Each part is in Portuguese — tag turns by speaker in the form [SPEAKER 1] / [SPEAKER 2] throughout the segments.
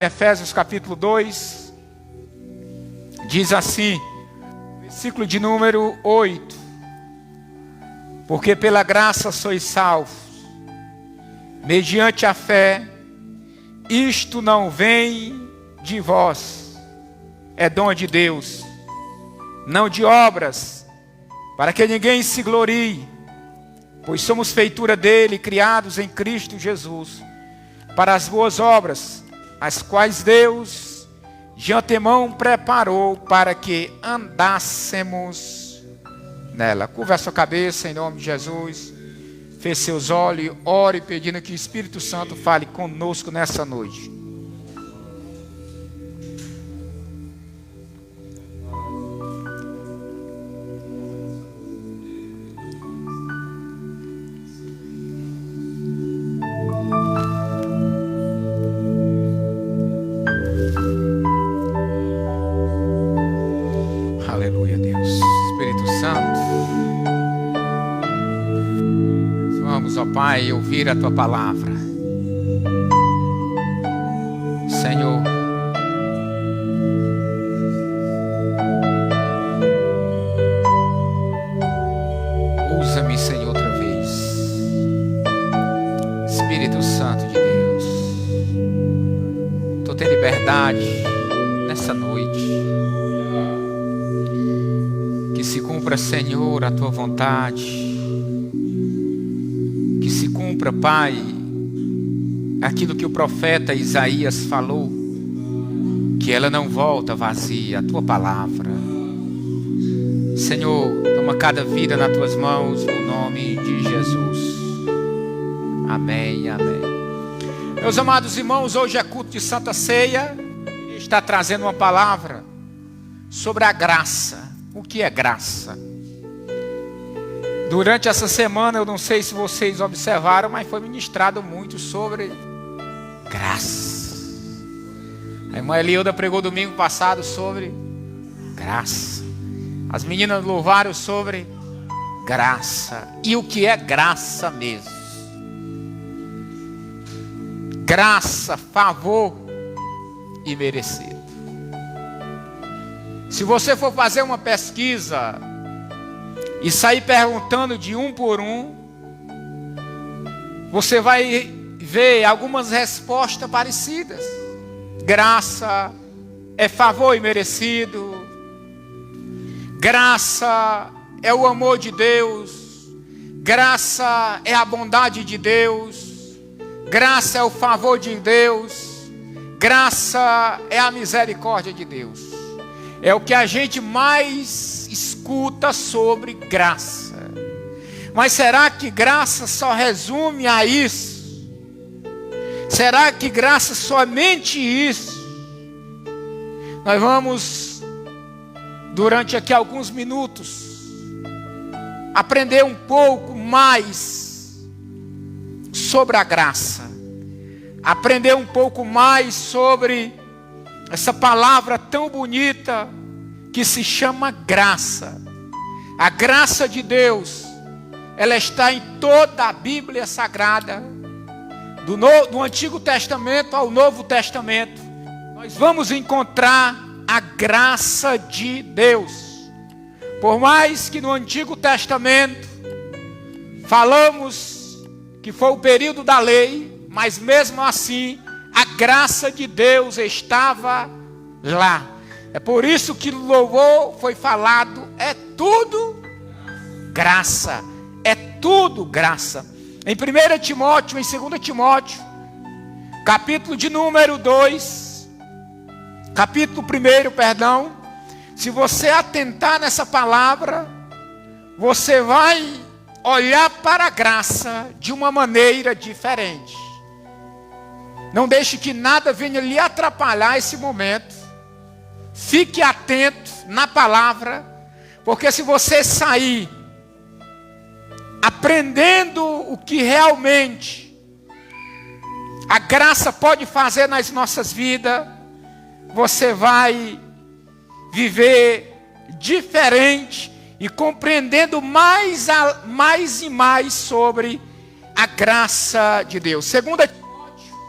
[SPEAKER 1] Efésios capítulo 2, diz assim, versículo de número 8: porque pela graça sois salvos, mediante a fé, isto não vem de vós, é dom de Deus, não de obras, para que ninguém se glorie, pois somos feitura dele, criados em Cristo Jesus, para as boas obras, as quais Deus de antemão preparou para que andássemos nela. Curva a sua cabeça em nome de Jesus, feche seus olhos e ore pedindo que o Espírito Santo fale conosco nessa noite. Aleluia, Deus. Espírito Santo, vamos, ó Pai, ouvir a Tua palavra. Senhor, usa-me, Senhor, outra vez. Espírito Santo de Deus, Tu tem liberdade nessa noite. Que se cumpra, Senhor, a Tua vontade. Que se cumpra, Pai, aquilo que o profeta Isaías falou, que ela não volta vazia, a Tua palavra. Senhor, toma cada vida nas Tuas mãos, no nome de Jesus. Amém, amém. Meus amados irmãos, hoje é culto de Santa Ceia, e está trazendo uma palavra sobre a graça. O que é graça? Durante essa semana, eu não sei se vocês observaram, mas foi ministrado muito sobre graça. A irmã Eliuda pregou domingo passado sobre graça. As meninas louvaram sobre graça. E o que é graça mesmo? Graça, favor e merecido. Se você for fazer uma pesquisa e sair perguntando de um por um, você vai ver algumas respostas parecidas. Graça é favor e merecido. Graça é o amor de Deus. Graça é a bondade de Deus. Graça é o favor de Deus. Graça é a misericórdia de Deus. É o que a gente mais escuta sobre graça. Mas será que graça só resume a isso? Será que graça somente isso? Nós vamos, durante aqui alguns minutos, aprender um pouco mais sobre a graça. Aprender um pouco mais sobre essa palavra tão bonita que se chama graça. A graça de Deus, ela está em toda a Bíblia Sagrada, do Antigo Testamento ao Novo Testamento. Nós vamos encontrar a graça de Deus. Por mais que no Antigo Testamento falamos que foi o período da lei, mas mesmo assim a graça de Deus estava lá. É por isso que o louvor foi falado, é tudo graça. É tudo graça. Em 1 Timóteo, em 2 Timóteo, capítulo de número 2, capítulo 1, perdão. Se você atentar nessa palavra, você vai olhar para a graça de uma maneira diferente. Não deixe que nada venha lhe atrapalhar esse momento. Fique atento na palavra, porque se você sair aprendendo o que realmente a graça pode fazer nas nossas vidas, você vai viver diferente e compreendendo mais e mais sobre a graça de Deus. 2 Timóteo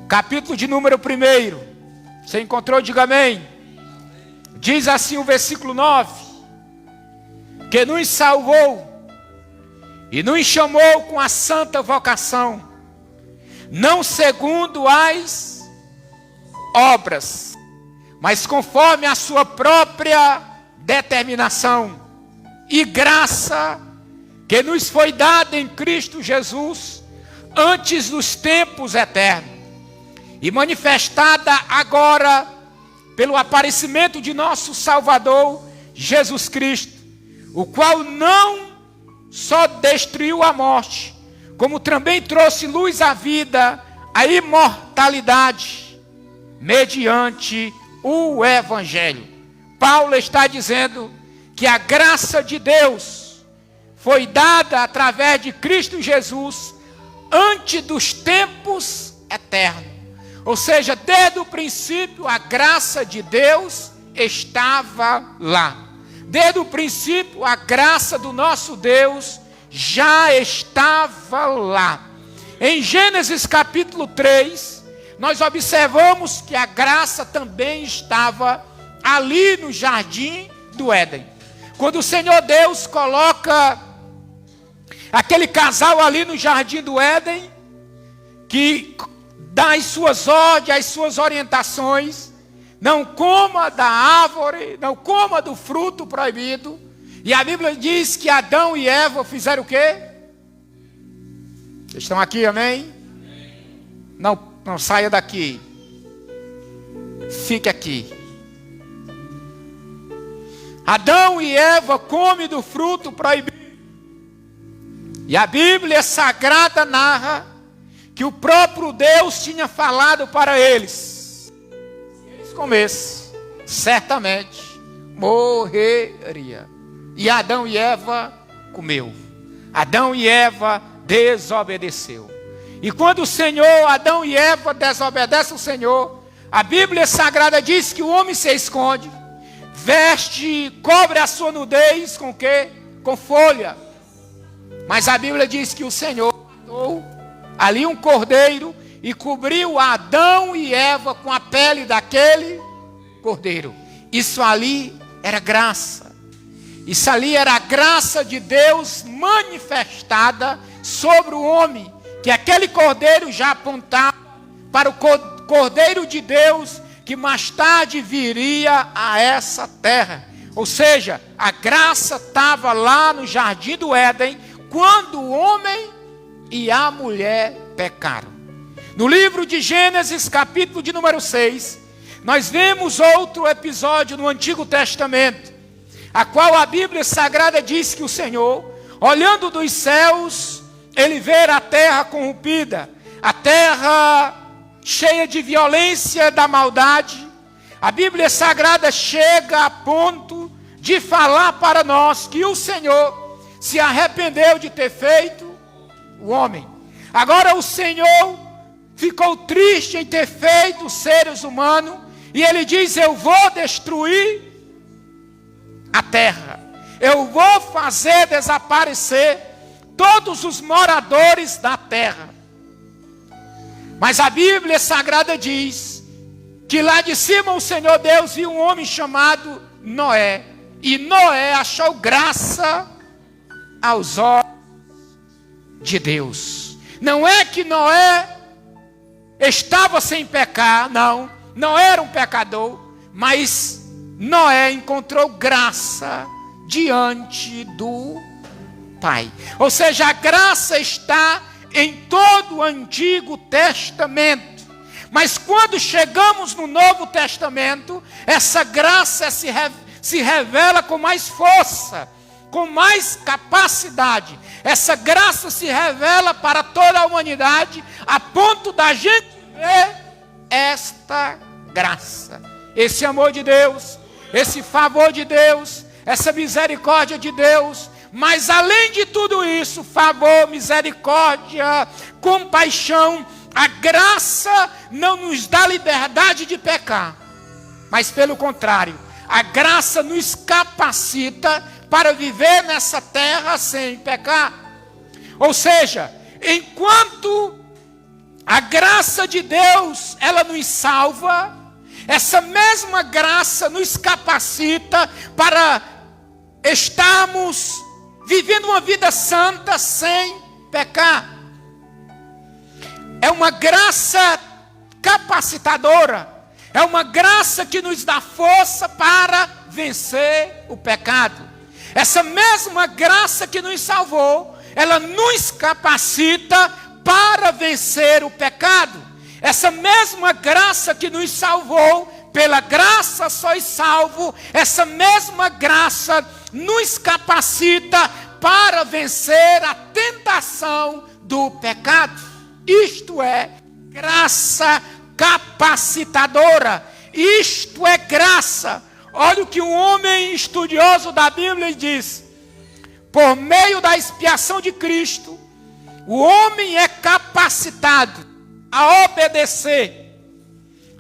[SPEAKER 1] capítulo de número 1. Você encontrou? Diga amém. Diz assim o versículo 9: que nos salvou e nos chamou com a santa vocação, não segundo as obras, mas conforme a sua própria determinação e graça que nos foi dada em Cristo Jesus antes dos tempos eternos, e manifestada agora pelo aparecimento de nosso Salvador Jesus Cristo, o qual não só destruiu a morte, como também trouxe luz à vida, à imortalidade, mediante o Evangelho. Paulo está dizendo que a graça de Deus foi dada através de Cristo Jesus antes dos tempos eternos. Ou seja, desde o princípio a graça de Deus estava lá. Desde o princípio a graça do nosso Deus já estava lá. Em Gênesis capítulo 3, nós observamos que a graça também estava ali no jardim do Éden. Quando o Senhor Deus coloca aquele casal ali no jardim do Éden, que dá as suas ordens, as suas orientações: não coma da árvore, não coma do fruto proibido. E a Bíblia diz que Adão e Eva fizeram o quê? Vocês estão aqui, amém? Não saia daqui. Fique aqui. Adão e Eva comem do fruto proibido. E a Bíblia Sagrada narra que o próprio Deus tinha falado para eles: se eles comessem, certamente morreria. E Adão e Eva comeu. Adão e Eva desobedeceu. E quando o Senhor, Adão e Eva desobedecem o Senhor, a Bíblia Sagrada diz que o homem se esconde, veste, cobre a sua nudez com o quê? Com folha. Mas a Bíblia diz que o Senhor matou ali um cordeiro e cobriu Adão e Eva com a pele daquele cordeiro. Isso ali era graça. Isso ali era a graça de Deus manifestada sobre o homem, que aquele cordeiro já apontava para o cordeiro de Deus que mais tarde viria a essa terra. Ou seja, a graça estava lá no jardim do Éden quando o homem e a mulher pecaram. No livro de Gênesis, capítulo de número 6, nós vemos outro episódio no Antigo Testamento, a qual a Bíblia Sagrada diz que o Senhor, olhando dos céus, ele vê a terra corrompida, a terra cheia de violência da maldade. A Bíblia Sagrada chega a ponto de falar para nós que o Senhor se arrependeu de ter feito o homem. Agora o Senhor ficou triste em ter feito os seres humanos, e ele diz: eu vou destruir a terra, eu vou fazer desaparecer todos os moradores da terra. Mas a Bíblia Sagrada diz que lá de cima o Senhor Deus viu um homem chamado Noé, e Noé achou graça aos olhos de Deus. Não é que Noé estava sem pecar, não era um pecador, mas Noé encontrou graça diante do Pai. Ou seja, a graça está em todo o Antigo Testamento. Mas quando chegamos no Novo Testamento, essa graça se revela com mais força, com mais capacidade. Essa graça se revela para toda a humanidade, a ponto da gente ver esta graça, esse amor de Deus, esse favor de Deus, essa misericórdia de Deus. Mas além de tudo isso, favor, misericórdia, compaixão, a graça não nos dá liberdade de pecar, mas pelo contrário, a graça nos capacita para viver nessa terra sem pecar. Ou seja, enquanto A graça de Deus, ela nos salva. Essa mesma graça nos capacita para estarmos vivendo uma vida santa sem pecar. É uma graça capacitadora. É uma graça que nos dá força para vencer o pecado. Essa mesma graça que nos salvou, ela nos capacita para vencer o pecado. Essa mesma graça que nos salvou, pela graça sois salvo, essa mesma graça nos capacita para vencer a tentação do pecado. Isto é graça capacitadora. Isto é graça. Olha o que um homem estudioso da Bíblia diz: por meio da expiação de Cristo, o homem é capacitado a obedecer.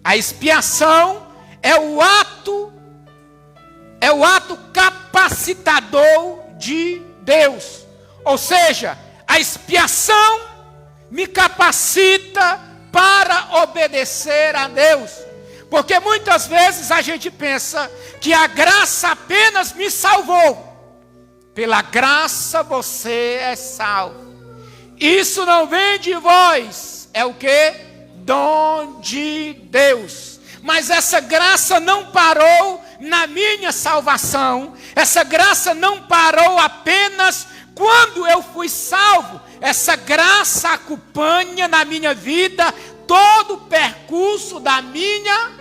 [SPEAKER 1] A expiação é o ato capacitador de Deus. Ou seja, a expiação me capacita para obedecer a Deus. Porque muitas vezes a gente pensa que a graça apenas me salvou. Pela graça você é salvo. Isso não vem de vós, é o que? Dom de Deus. Mas essa graça não parou na minha salvação. Essa graça não parou apenas quando eu fui salvo. Essa graça acompanha na minha vida todo o percurso da minha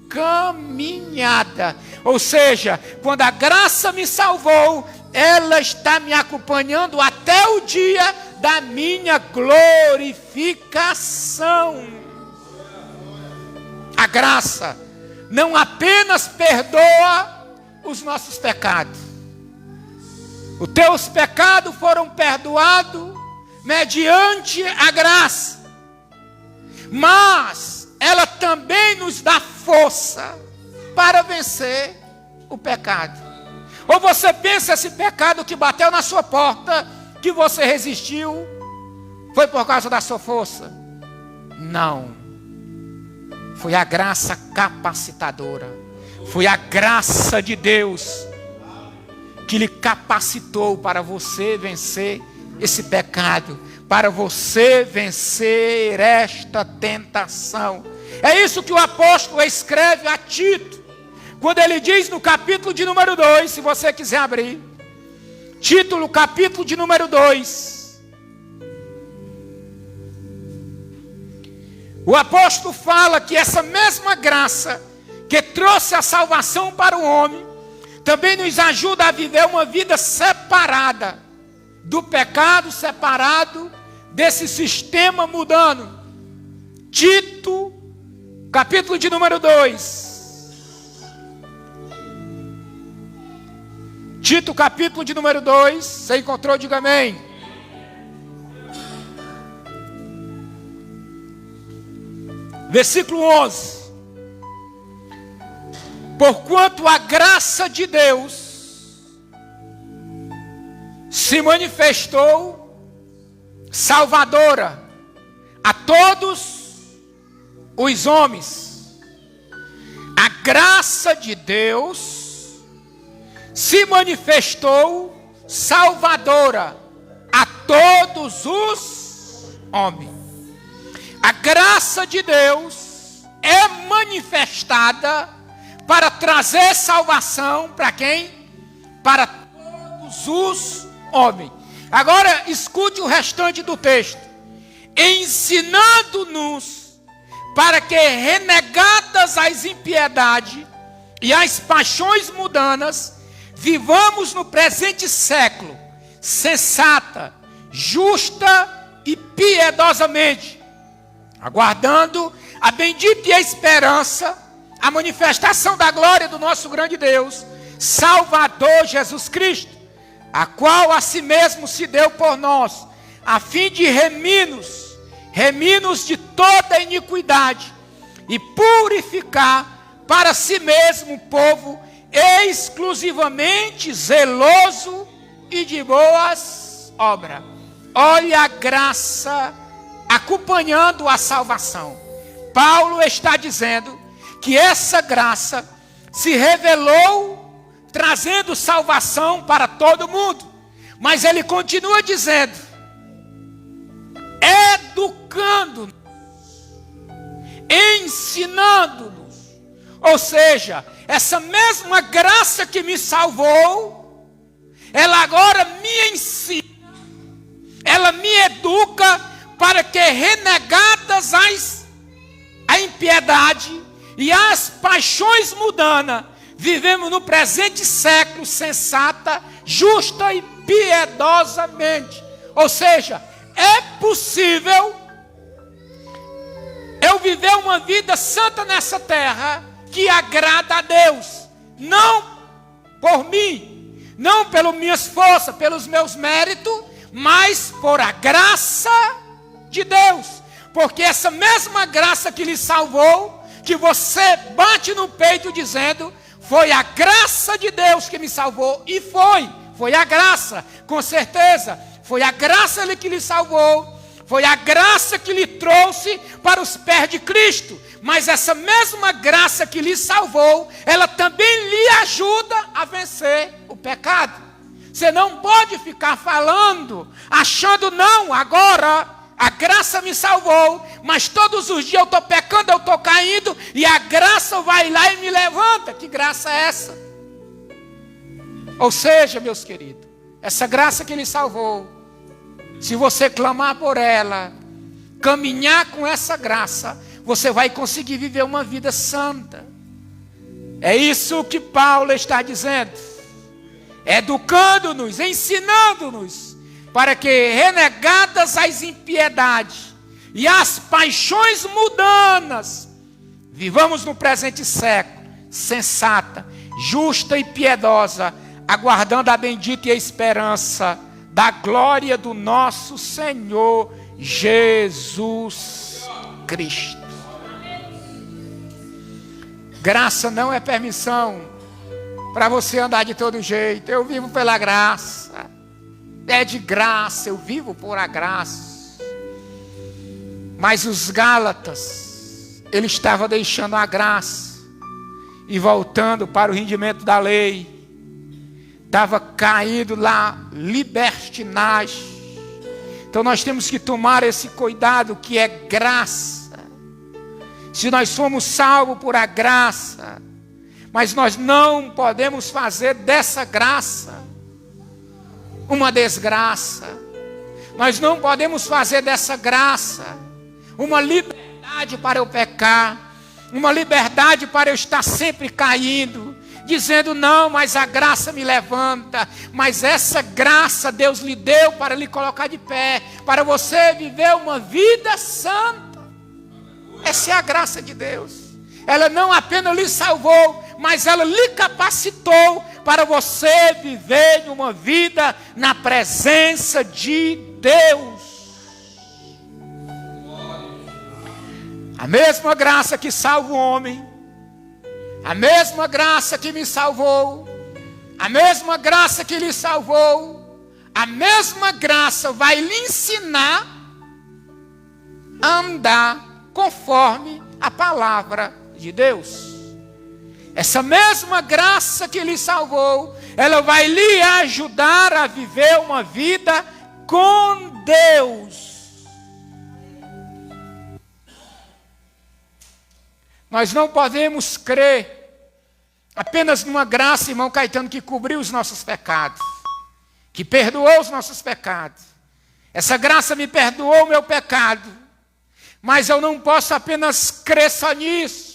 [SPEAKER 1] caminhada. Ou seja, quando a graça me salvou, ela está me acompanhando até o dia da minha glorificação. A graça não apenas perdoa os nossos pecados. Os teus pecados foram perdoados mediante a graça. Mas ela também nos dá força para vencer o pecado. Ou você pensa esse pecado que bateu na sua porta, que você resistiu, foi por causa da sua força? Não. Foi a graça capacitadora. Foi a graça de Deus que lhe capacitou para você vencer esse pecado, para você vencer esta tentação. É isso que o apóstolo escreve a Tito, quando ele diz no capítulo de número 2, se você quiser abrir, Tito, capítulo de número 2. O apóstolo fala que essa mesma graça que trouxe a salvação para o homem, também nos ajuda a viver uma vida separada do pecado, separado desse sistema mudando. Tito, capítulo de número 2. Tito, capítulo de número 2. Você encontrou? Diga amém. Versículo 11. Porquanto a graça de Deus se manifestou salvadora a todos os homens. A graça de Deus se manifestou salvadora a todos os homens. A graça de Deus é manifestada para trazer salvação para quem? Para todos os homens. Agora escute o restante do texto. Ensinando-nos para que, renegadas as impiedades e as paixões mundanas, vivamos no presente século sensata, justa e piedosamente, aguardando a bendita esperança, a manifestação da glória do nosso grande Deus, Salvador Jesus Cristo, a qual a si mesmo se deu por nós, a fim de remir-nos de toda iniquidade e purificar para si mesmo o povo exclusivamente zeloso e de boas obras. Olha a graça acompanhando a salvação. Paulo está dizendo que essa graça se revelou trazendo salvação para todo mundo. Mas ele continua dizendo, educando-nos, ensinando-nos. Ou seja, essa mesma graça que me salvou, ela agora me ensina, ela me educa para que, renegadas a impiedade e as paixões mundanas, vivemos no presente século sensata, justa e piedosamente. Ou seja, é possível eu viver uma vida santa nessa terra que agrada a Deus, não por mim, não pelas minhas forças, pelos meus méritos, mas por a graça de Deus. Porque essa mesma graça que lhe salvou, que você bate no peito dizendo, foi a graça de Deus que me salvou. E foi a graça, com certeza. Foi a graça que lhe salvou, foi a graça que lhe trouxe para os pés de Cristo. Mas essa mesma graça que lhe salvou, ela também lhe ajuda a vencer o pecado. Você não pode ficar falando, achando, não, agora a graça me salvou, mas todos os dias eu estou pecando, eu estou caindo, e a graça vai lá e me levanta. Que graça é essa? Ou seja, meus queridos, essa graça que lhe salvou, se você clamar por ela, caminhar com essa graça, você vai conseguir viver uma vida santa. É isso que Paulo está dizendo, educando-nos, ensinando-nos, para que, renegadas as impiedades e as paixões mundanas, vivamos no presente século, sensata, justa e piedosa, aguardando a bendita esperança da glória do nosso Senhor Jesus Cristo. Graça não é permissão para você andar de todo jeito. Eu vivo pela graça. É de graça, eu vivo por a graça. Mas os Gálatas, ele estava deixando a graça e voltando para o rendimento da lei. Estava caído lá, libertinagem. Então nós temos que tomar esse cuidado que é graça. Se nós somos salvos por a graça, mas nós não podemos fazer dessa graça uma desgraça. Nós não podemos fazer dessa graça uma liberdade para eu pecar, uma liberdade para eu estar sempre caindo, dizendo, não, mas a graça me levanta. Mas essa graça Deus lhe deu para lhe colocar de pé, para você viver uma vida santa. Essa é a graça de Deus. Ela não apenas lhe salvou, mas ela lhe capacitou para você viver uma vida na presença de Deus. A mesma graça que salva o homem, a mesma graça que me salvou, a mesma graça que lhe salvou, a mesma graça vai lhe ensinar a andar conforme a palavra de Deus. Essa mesma graça que lhe salvou, ela vai lhe ajudar a viver uma vida com Deus. Nós não podemos crer apenas numa graça, irmão Caetano, que cobriu os nossos pecados, que perdoou os nossos pecados. Essa graça me perdoou o meu pecado, mas eu não posso apenas crer só nisso.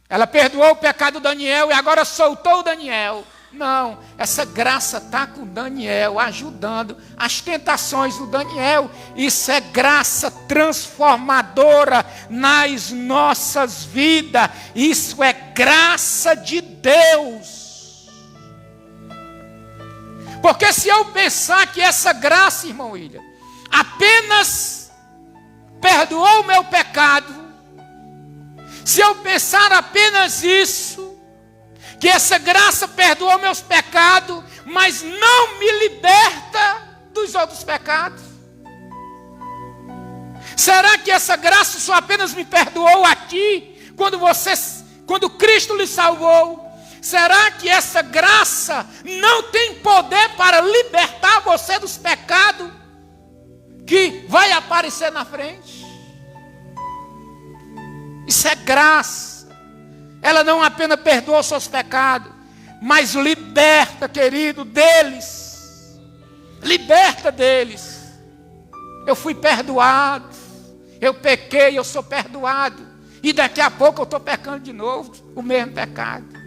[SPEAKER 1] Ela perdoou o pecado do Daniel e agora soltou o Daniel. Não, essa graça está com Daniel, ajudando as tentações do Daniel. Isso é graça transformadora nas nossas vidas. Isso é graça de Deus. Porque se eu pensar que essa graça, irmão William, apenas perdoou o meu pecado, se eu pensar apenas isso, que essa graça perdoou meus pecados, mas não me liberta dos outros pecados. Será que essa graça só apenas me perdoou aqui, quando Cristo lhe salvou? Será que essa graça não tem poder para libertar você dos pecados que vai aparecer na frente? Isso é graça. Ela não apenas perdoa os seus pecados, mas liberta, querido, deles. Liberta deles. Eu fui perdoado. Eu pequei, eu sou perdoado. E daqui a pouco eu estou pecando de novo, o mesmo pecado.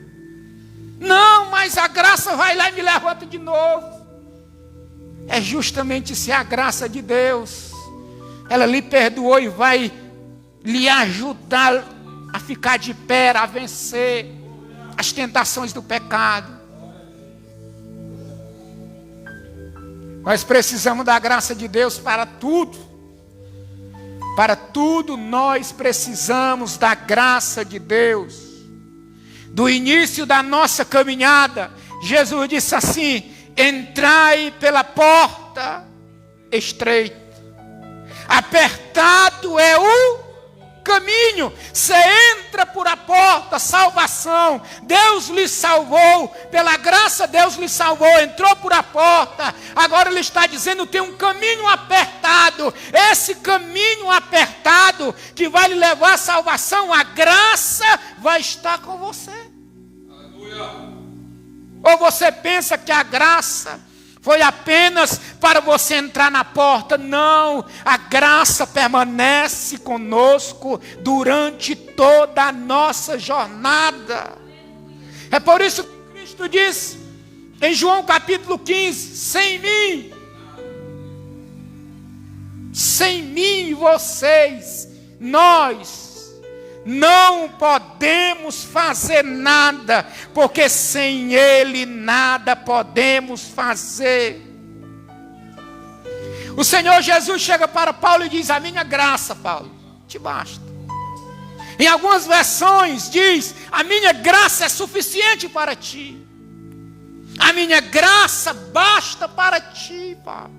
[SPEAKER 1] Não, mas a graça vai lá e me levanta de novo. É justamente se a graça de Deus, ela lhe perdoou e vai lhe ajudar a ficar de pé, a vencer as tentações do pecado. Nós precisamos da graça de Deus para tudo. Para tudo nós precisamos da graça de Deus. Do início da nossa caminhada, Jesus disse assim: entrai pela porta estreita. Apertado é o caminho. Você entra por a porta, salvação. Deus lhe salvou, pela graça Deus lhe salvou, entrou por a porta. Agora ele está dizendo: tem um caminho apertado. Esse caminho apertado que vai lhe levar à salvação, a graça vai estar com você. Aleluia. Ou você pensa que a graça foi apenas para você entrar na porta? Não, a graça permanece conosco durante toda a nossa jornada. É por isso que Cristo diz em João capítulo 15: sem mim vocês, nós não podemos fazer nada, porque sem Ele nada podemos fazer. O Senhor Jesus chega para Paulo e diz: a minha graça, Paulo, te basta. Em algumas versões diz: a minha graça é suficiente para ti. A minha graça basta para ti, Paulo.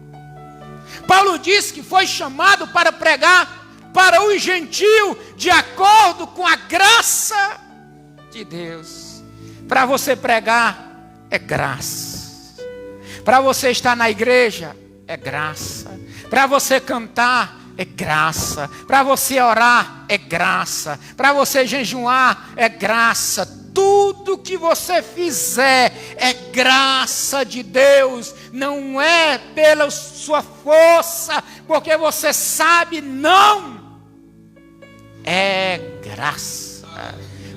[SPEAKER 1] Paulo diz que foi chamado para pregar para o gentio, de acordo com a graça de Deus. Para você pregar, é graça. Para você estar na igreja, é graça. Para você cantar, é graça. Para você orar, é graça. Para você jejuar, é graça. Tudo que você fizer é graça de Deus. Não é pela sua força, porque você sabe, não. É graça.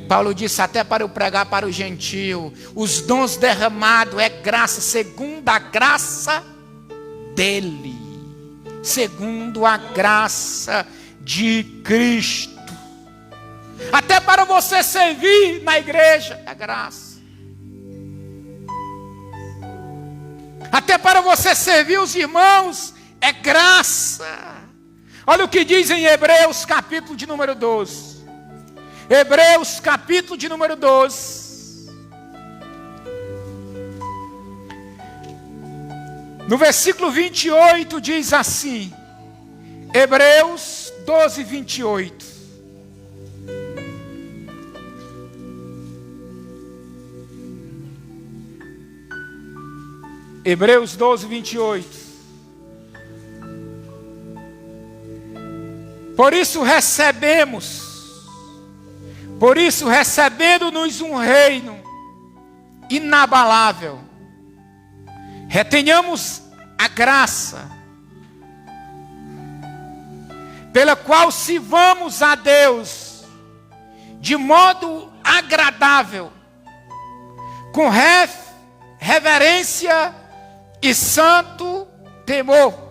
[SPEAKER 1] Paulo disse: até para eu pregar para o gentio, os dons derramados é graça, segundo a graça dele, segundo a graça de Cristo. Até para você servir na igreja é graça. Até para você servir os irmãos é graça. Olha o que diz em Hebreus capítulo de número 12. Hebreus capítulo de número 12. No versículo 28 diz assim. Hebreus 12, 28. Hebreus 12, 28. Por isso recebendo-nos um reino inabalável, retenhamos a graça, pela qual sirvamos a Deus de modo agradável, com reverência e santo temor.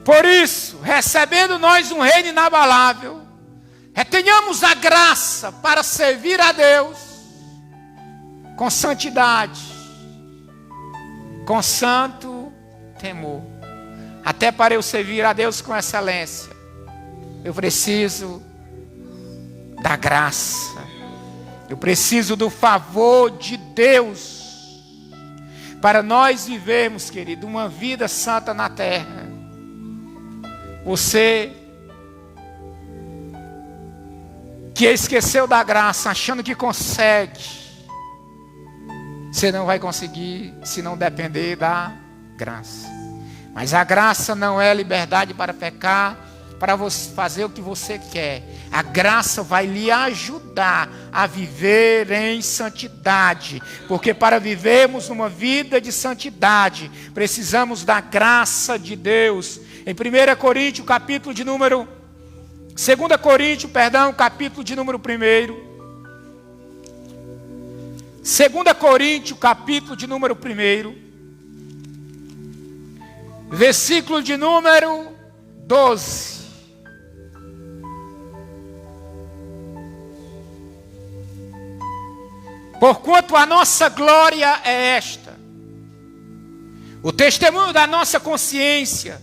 [SPEAKER 1] Por isso, recebendo nós um reino inabalável, retenhamos a graça para servir a Deus com santidade, com santo temor. Até para eu servir a Deus com excelência, eu preciso da graça, eu preciso do favor de Deus, para nós vivermos, querido, uma vida santa na terra, você que esqueceu da graça, achando que consegue, você não vai conseguir se não depender da graça. Mas a graça não é liberdade para pecar, para você fazer o que você quer. A graça vai lhe ajudar a viver em santidade, porque para vivermos uma vida de santidade, precisamos da graça de Deus. Em 2 Coríntios, capítulo de número 1. 2 Coríntios, capítulo de número 1, versículo de número 12. Porquanto a nossa glória é esta, o testemunho da nossa consciência,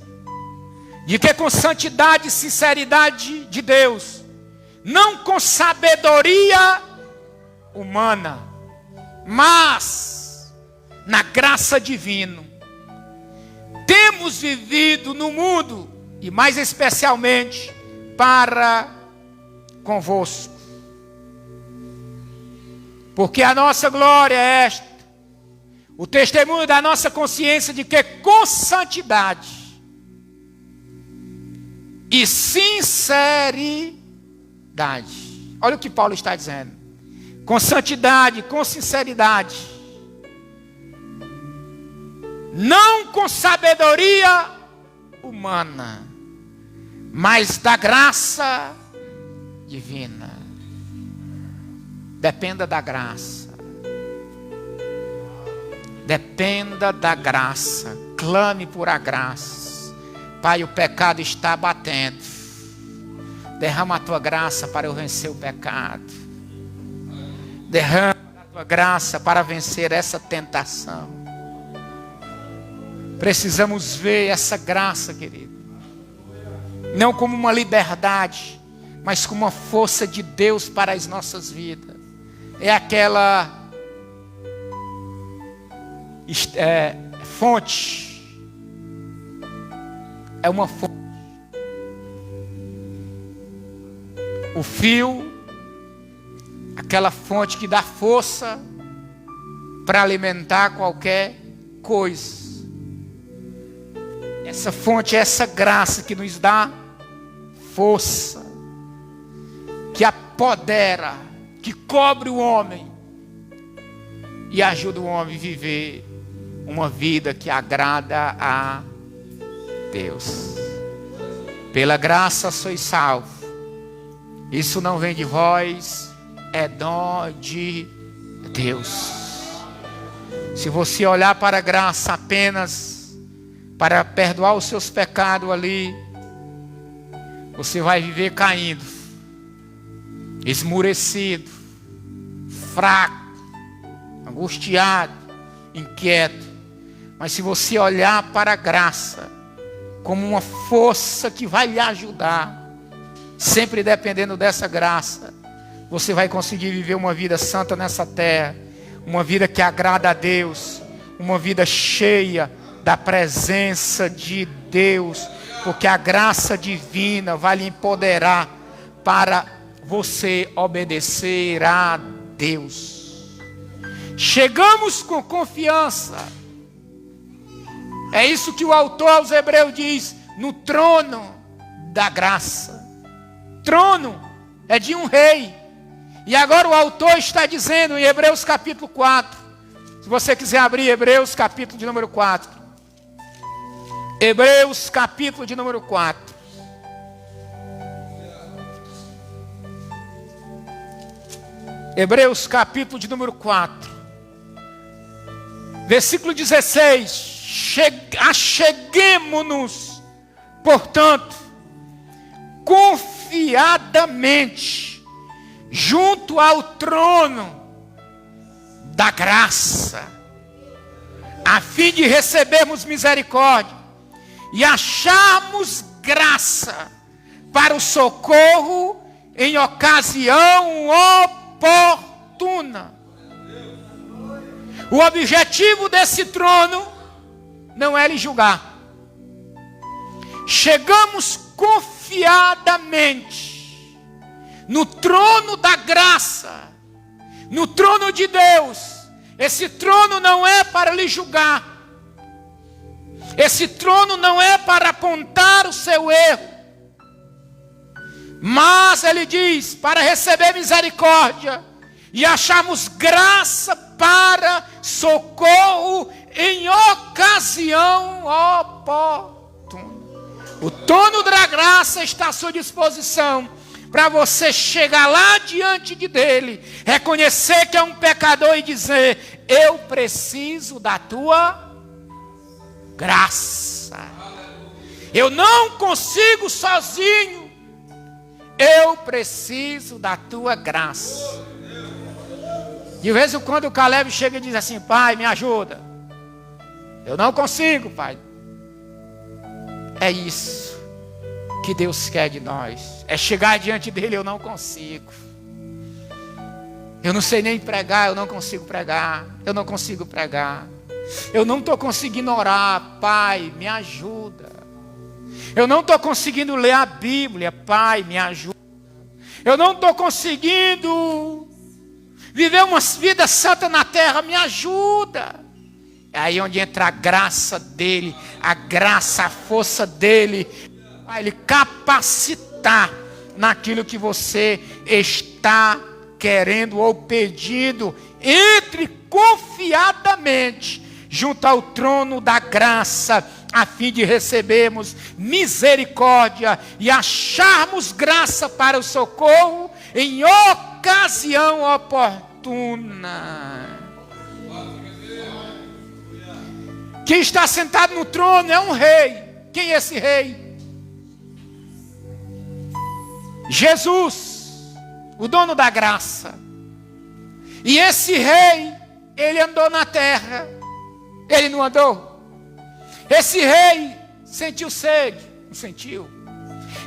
[SPEAKER 1] de que com santidade e sinceridade de Deus, não com sabedoria humana, mas na graça divina, temos vivido no mundo, e mais especialmente para convosco. Porque a nossa glória é esta, o testemunho da nossa consciência de que com santidade e sinceridade, olha o que Paulo está dizendo, com santidade, com sinceridade, não com sabedoria humana, mas da graça divina. Dependa da graça. Dependa da graça. Clame por a graça. Pai, o pecado está batendo. Derrama a tua graça para eu vencer o pecado. Derrama a tua graça para vencer essa tentação. Precisamos ver essa graça, querido, não como uma liberdade, mas como uma força de Deus para as nossas vidas. É aquela fonte, é uma fonte, o fio, aquela fonte que dá força para alimentar qualquer coisa. Essa fonte é essa graça que nos dá força, que apodera, que cobre o homem e ajuda o homem a viver uma vida que agrada a Deus. Pela graça sois salvos. Isso não vem de vós, é dom de Deus. Se você olhar para a graça apenas para perdoar os seus pecados ali, você vai viver caindo, esmurecido, fraco, angustiado, inquieto. Mas se você olhar para a graça como uma força que vai lhe ajudar, sempre dependendo dessa graça, você vai conseguir viver uma vida santa nessa terra, uma vida que agrada a Deus, uma vida cheia da presença de Deus, porque a graça divina vai lhe empoderar para você obedecer a Deus. Chegamos com confiança, é isso que o autor aos Hebreus diz, no trono da graça. Trono é de um rei, e agora o autor está dizendo em Hebreus capítulo 4, se você quiser abrir Hebreus capítulo de número 4, Hebreus capítulo de número 4. Hebreus capítulo de número 4. Versículo 16. Acheguemo-nos, portanto, confiadamente, junto ao trono da graça, a fim de recebermos misericórdia e acharmos graça para o socorro em ocasião oportuna. O objetivo desse trono não é lhe julgar. Chegamos confiadamente no trono da graça, no trono de Deus. Esse trono não é para lhe julgar. Esse trono não é para apontar o seu erro. Mas ele diz, para receber misericórdia e acharmos graça para socorro em ocasião oportuna. O trono da graça está à sua disposição para você chegar lá diante dele, reconhecer que é um pecador e dizer: eu preciso da tua graça. Eu não consigo sozinho. Eu preciso da tua graça. De vez em quando o Caleb chega e diz assim: pai, me ajuda. Eu não consigo, pai. É isso que Deus quer de nós. É chegar diante dele: eu não consigo. Eu não sei nem pregar, eu não consigo pregar. Eu não consigo pregar. Eu não estou conseguindo orar, pai, me ajuda. Eu não estou conseguindo ler a Bíblia, pai, me ajuda. Eu não estou conseguindo viver uma vida santa na terra, me ajuda. É aí onde entra a graça dele, a graça, a força dele, para ele capacitar naquilo que você está querendo ou pedindo. Entre confiadamente junto ao trono da graça, a fim de recebermos misericórdia e acharmos graça para o socorro em ocasião oportuna. Quem está sentado no trono é um rei. Quem é esse rei? Jesus, o dono da graça. E esse rei, ele andou na terra. Ele não andou? Esse rei sentiu sede, não sentiu?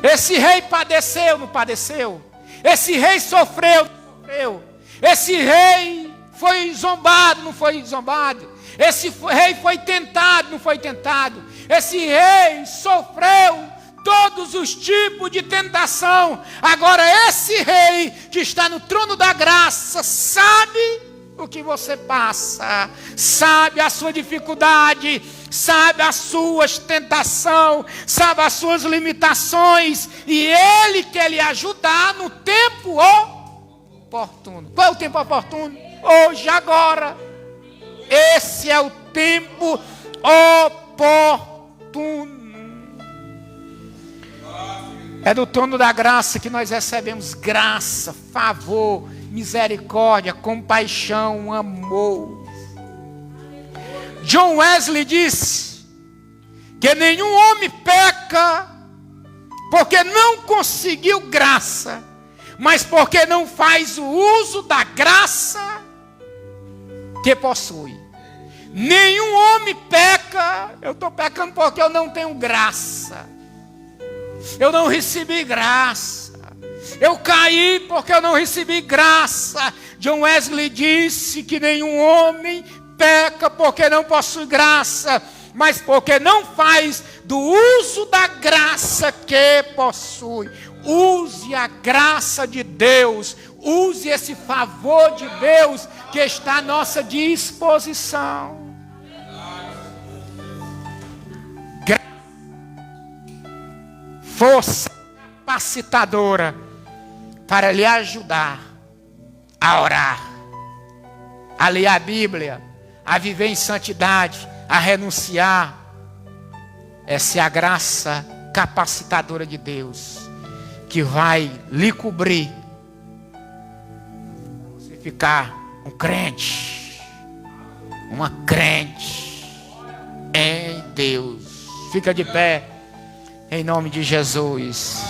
[SPEAKER 1] Esse rei padeceu, não padeceu? Esse rei sofreu, não sofreu? Esse rei foi zombado, não foi zombado? Esse rei foi tentado, não foi tentado? Esse rei sofreu todos os tipos de tentação. Agora esse rei que está no trono da graça sabe o que você passa, sabe a sua dificuldade, sabe as suas tentações, sabe as suas limitações, e ele quer lhe ajudar no tempo oportuno. Qual é o tempo oportuno? Hoje, agora. Esse é o tempo oportuno. É do trono da graça que nós recebemos graça, favor, misericórdia, compaixão, amor. John Wesley disse que nenhum homem peca porque não conseguiu graça, mas porque não faz o uso da graça que possui. Nenhum homem peca: eu estou pecando porque eu não tenho graça, eu não recebi graça, eu caí porque eu não recebi graça. John Wesley disse que nenhum homem peca porque não possui graça, mas porque não faz do uso da graça que possui. Use a graça de Deus, use esse favor de Deus que está à nossa disposição. Força capacitadora para lhe ajudar a orar, a ler a Bíblia, a viver em santidade, a renunciar. Essa é a graça capacitadora de Deus que vai lhe cobrir. Você ficar um crente, uma crente em Deus. Fica de pé em nome de Jesus.